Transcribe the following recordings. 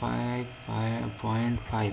5.5।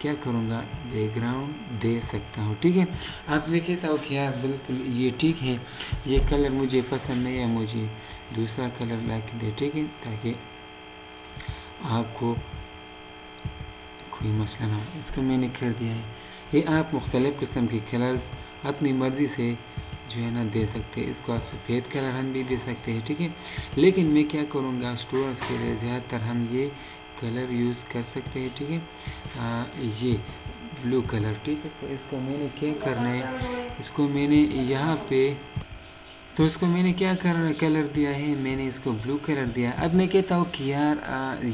کیا کروں گا، back ground دے سکتا ہوں، ٹھیک ہے۔ اب میں کہتا ہوں کہ یار بالکل یہ ٹھیک ہے، یہ کلر مجھے پسند نہیں ہے، مجھے دوسرا کلر لا کے دے، ٹھیک ہے، تاکہ آپ کو کوئی مسئلہ نہ ہو۔ اس کو میں نے کر دیا ہے۔ یہ آپ مختلف قسم کے کلرز اپنی مرضی سے جو ہے نا دے سکتے ہیں۔ اس کو آپ سفید کلر ہم بھی دے سکتے ہیں، ٹھیک ہے، لیکن میں کیا کروں گا، اسٹوڈنٹس کے لیے زیادہ تر ہم یہ کلر یوز کر سکتے ہیں، ٹھیک ہے، یہ بلو کلر، ٹھیک ہے۔ تو اس کو میں نے کیا کرنا ہے، اس کو میں نے یہاں پہ، تو اس کو میں نے کیا کلر دیا ہے، میں نے اس کو بلو کلر دیا۔ اب میں کہتا ہوں کہ یار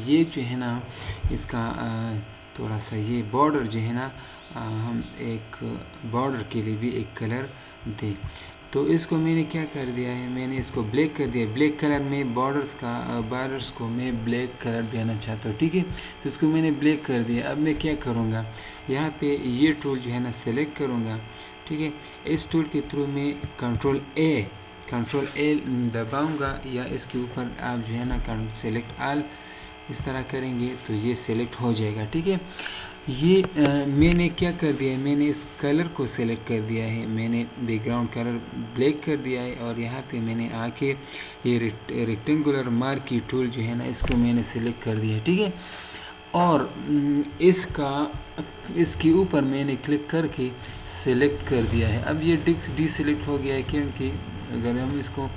یہ جو ہے نا اس کا تھوڑا سا یہ بارڈر جو ہے نا، ہم ایک بارڈر کے لیے بھی ایک کلر دیں۔ تو اس کو میں نے کیا کر دیا ہے، میں نے اس کو بلیک کر دیا، بلیک کلر میں بارڈرز کو میں بلیک کلر دینا چاہتا ہوں، ٹھیک ہے۔ تو اس کو میں نے بلیک کر دیا۔ اب میں کیا کروں گا، یہاں پہ یہ ٹول جو ہے نا سلیکٹ کروں گا، ٹھیک ہے۔ اس ٹول کے تھرو میں کنٹرول اے دباؤں گا، یا اس کے اوپر آپ جو ہے نا سلیکٹ آل اس طرح کریں گے تو یہ سلیکٹ ہو جائے گا، ٹھیک ہے۔ یہ میں نے کیا کر دیا ہے، میں نے اس کلر کو سلیکٹ کر دیا ہے، میں نے بیک گراؤنڈ کلر بلیک کر دیا ہے، اور یہاں پہ میں نے آ کے یہ ریکٹینگولر مارکی ٹول جو ہے نا اس کو میں نے سلیکٹ کر دیا ہے، ٹھیک ہے۔ اور اس کے اوپر میں نے کلک کر کے سلیکٹ کر دیا ہے۔ اب یہ ڈی سلیکٹ ہو گیا ہے، کیونکہ اگر ہم اس کو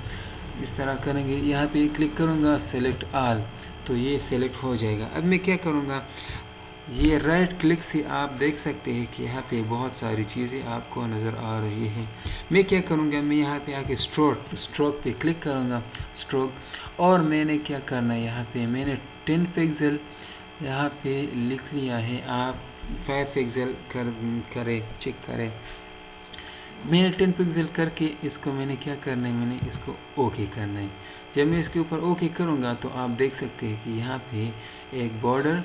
اس طرح کریں گے، یہاں پہ کلک کروں گا سلیکٹ آل تو یہ سلیکٹ ہو جائے گا۔ اب میں کیا کروں گا، یہ رائٹ کلک سے آپ دیکھ سکتے ہیں کہ یہاں پہ بہت ساری چیزیں آپ کو نظر آ رہی ہیں۔ میں کیا کروں گا، میں یہاں پہ آ کے اسٹروک پہ کلک کروں گا، اور میں نے کیا کرنا ہے، یہاں پہ میں نے 10 پکسل یہاں پہ لکھ لیا ہے، آپ 5 پکسل چیک کریں۔ میں نے 10 پکسل کر کے اس کو میں نے کیا کرنا ہے، میں نے اس کو اوکے کرنا ہے۔ جب میں اس کے اوپر اوکے کروں گا تو آپ دیکھ سکتے ہیں کہ یہاں پہ ایک بارڈر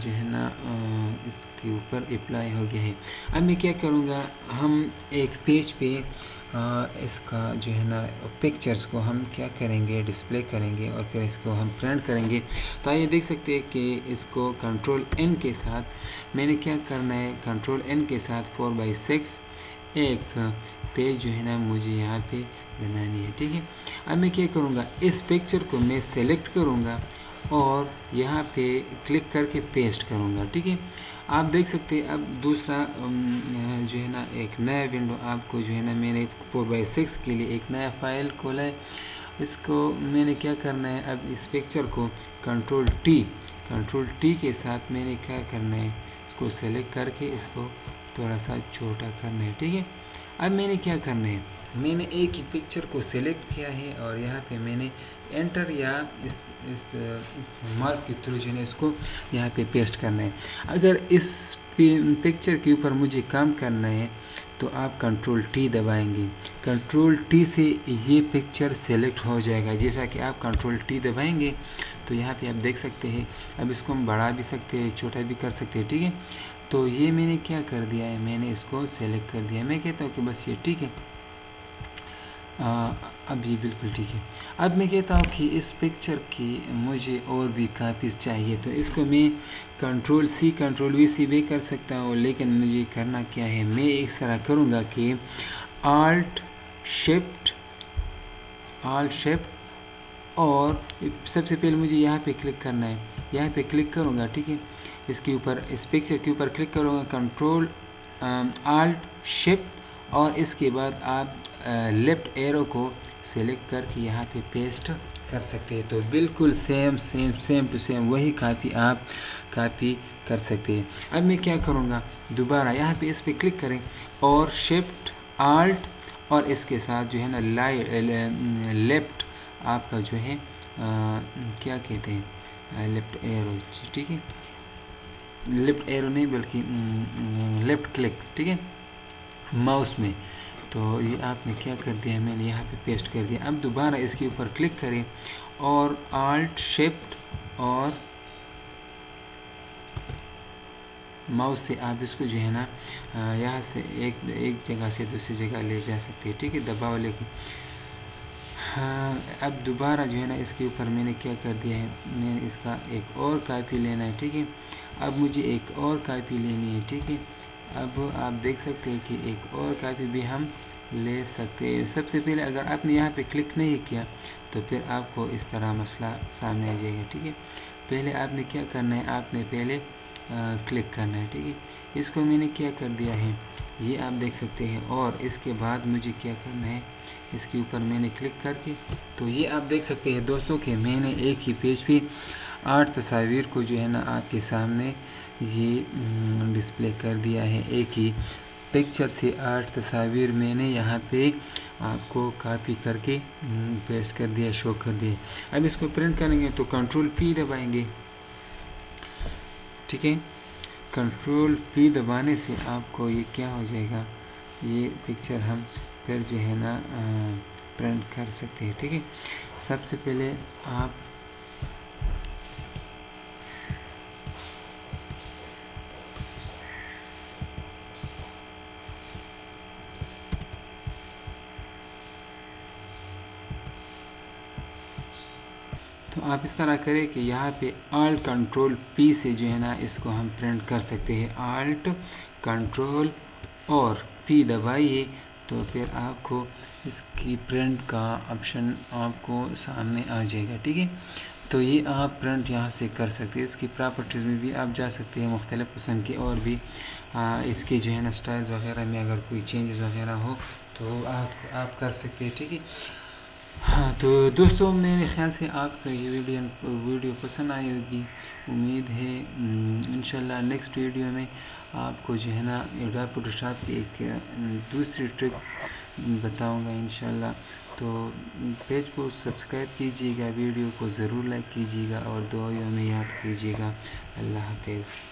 جو ہے نا اس کے اوپر اپلائی ہو گیا ہے۔ اب میں کیا کروں گا، ہم ایک پیج پہ اس کا جو ہے نا پکچرز کو ہم کیا کریں گے، ڈسپلے کریں گے، اور پھر اس کو ہم پرنٹ کریں گے۔ تو یہ دیکھ سکتے ہیں کہ اس کو کنٹرول این کے ساتھ میں نے کیا کرنا ہے، کنٹرول این کے ساتھ 4x6 ایک پیج جو ہے نا مجھے یہاں پہ بنانی ہے، ٹھیک ہے۔ اب میں کیا کروں گا، اس پکچر کو میں سلیکٹ کروں گا اور یہاں پہ کلک کر کے پیسٹ کروں گا، ٹھیک ہے۔ آپ دیکھ سکتے ہیں اب دوسرا جو ہے نا ایک نیا ونڈو آپ کو جو ہے نا، میں نے 4x6 کے لیے ایک نیا فائل کھولا ہے۔ اس کو میں نے کیا کرنا ہے، اب اس پکچر کو کنٹرول ٹی کے ساتھ میں نے کیا کرنا ہے، اس کو سلیکٹ کر کے اس کو تھوڑا سا چھوٹا کرنا ہے، ٹھیک ہے۔ اب میں نے کیا کرنا ہے، میں نے ایک ہی پکچر کو سلیکٹ کیا ہے، اور یہاں پہ میں نے انٹر یا اس مارک کے تھرو جو ہے اس کو یہاں پہ پیسٹ کرنا ہے۔ اگر اس پکچر کے اوپر مجھے کام کرنا ہے تو آپ کنٹرول ٹی دبائیں گے، کنٹرول ٹی سے یہ پکچر سلیکٹ ہو جائے گا۔ جیسا کہ آپ کنٹرول ٹی دبائیں گے تو یہاں پہ آپ دیکھ سکتے ہیں، اب اس کو ہم بڑھا بھی سکتے ہیں، چھوٹا بھی کر سکتے ہیں، ٹھیک ہے۔ تو یہ میں نے کیا کر دیا ہے، میں نے اس کو سلیکٹ کر دیا ہے۔ میں کہتا ہوں کہ بس یہ ٹھیک ہے، اب یہ بالکل ٹھیک ہے۔ اب میں کہتا ہوں کہ اس پکچر کی مجھے اور بھی کاپیز چاہیے، تو اس کو میں کنٹرول سی کنٹرول وی سی بھی کر سکتا ہوں، لیکن مجھے کرنا کیا ہے، میں اس طرح کروں گا کہ آلٹ شفٹ اور سب سے پہلے مجھے یہاں پہ کلک کرنا ہے، یہاں پہ کلک کروں گا، ٹھیک ہے۔ اس کے اوپر، اس پکچر کے اوپر کلک کروں گا، کنٹرول آلٹ شفٹ، اور اس کے بعد آپ لیفٹ ایرو کو سلیکٹ کر کے یہاں پہ پیسٹ کر سکتے ہیں۔ تو بالکل سیم ٹو سیم وہی کاپی آپ کاپی کر سکتے ہیں۔ اب میں کیا کروں گا، دوبارہ یہاں پہ اس پہ کلک کریں، اور شفٹ آلٹ اور اس کے ساتھ جو ہے نا لیفٹ آپ کا جو ہے کیا کہتے ہیں، لیفٹ ایرو، ٹھیک ہے، لیفٹ ایرو نہیں بلکہ لیفٹ کلک، ٹھیک ہے، ماؤس میں۔ تو یہ آپ نے کیا کر دیا، میں نے یہاں پہ پیسٹ کر دیا۔ اب دوبارہ اس کے اوپر کلک کریں، اور آلٹ شفٹ اور ماؤس سے آپ اس کو جو ہے نا یہاں سے ایک جگہ سے دوسری جگہ لے جا سکتے ہیں، ٹھیک ہے، دباؤ لے کے۔ اب دوبارہ جو ہے نا اس کے اوپر میں نے کیا کر دیا ہے، میں نے اس کا ایک اور کاپی لینا ہے، ٹھیک ہے۔ اب مجھے ایک اور کاپی لینی ہے، ٹھیک ہے۔ اب آپ دیکھ سکتے ہیں کہ ایک اور کاپی بھی ہم لے سکتے ہیں۔ سب سے پہلے اگر آپ نے یہاں پہ کلک نہیں کیا تو پھر آپ کو اس طرح مسئلہ سامنے آ جائے گا، ٹھیک ہے۔ پہلے آپ نے کیا کرنا ہے، آپ نے پہلے کلک کرنا ہے، ٹھیک ہے۔ اس کو میں نے کیا کر دیا ہے، یہ آپ دیکھ سکتے ہیں، اور اس کے بعد مجھے کیا کرنا ہے، اس کے اوپر میں نے کلک کر کے تو یہ آپ دیکھ سکتے ہیں دوستوں کہ میں نے ایک ہی پیج پہ 8 تصاویر کو جو ہے نا آپ کے سامنے یہ ڈسپلے کر دیا ہے۔ ایک ہی پکچر سے 8 تصاویر میں نے یہاں پہ آپ کو کاپی کر کے پیسٹ کر دیا، شو کر دیا۔ اب اس کو پرنٹ کریں گے تو کنٹرول پی دبائیں گے، ٹھیک ہے۔ کنٹرول پی دبانے سے آپ کو یہ کیا ہو جائے گا، یہ پکچر ہم پھر جو ہے نا پرنٹ کر سکتے ہیں، ٹھیک ہے۔ سب سے پہلے آپ تو آپ اس طرح کریں کہ یہاں پہ آلٹ کنٹرول پی سے جو ہے نا اس کو ہم پرنٹ کر سکتے ہیں۔ آلٹ کنٹرول اور پی دبائیے تو پھر آپ کو اس کی پرنٹ کا آپشن آپ کو سامنے آ جائے گا، ٹھیک ہے۔ تو یہ آپ پرنٹ یہاں سے کر سکتے ہیں۔ اس کی پراپرٹیز میں بھی آپ جا سکتے ہیں، مختلف قسم کے اور بھی اس کے جو ہے نا سٹائلز وغیرہ میں اگر کوئی چینجز وغیرہ ہو تو آپ کر سکتے ہیں، ٹھیک ہے۔ ہاں تو دوستوں میرے خیال سے آپ کو یہ ویڈیو پسند آئی ہوگی، امید ہے۔ انشاءاللہ نیکسٹ ویڈیو میں آپ کو جو ہے نا ایڈوب فوٹوشاپ کی ایک دوسری ٹرک بتاؤں گا انشاءاللہ۔ تو پیج کو سبسکرائب کیجیے گا، ویڈیو کو ضرور لائک کیجیے گا اور دعاؤں میں یاد کیجیے گا۔ اللہ حافظ۔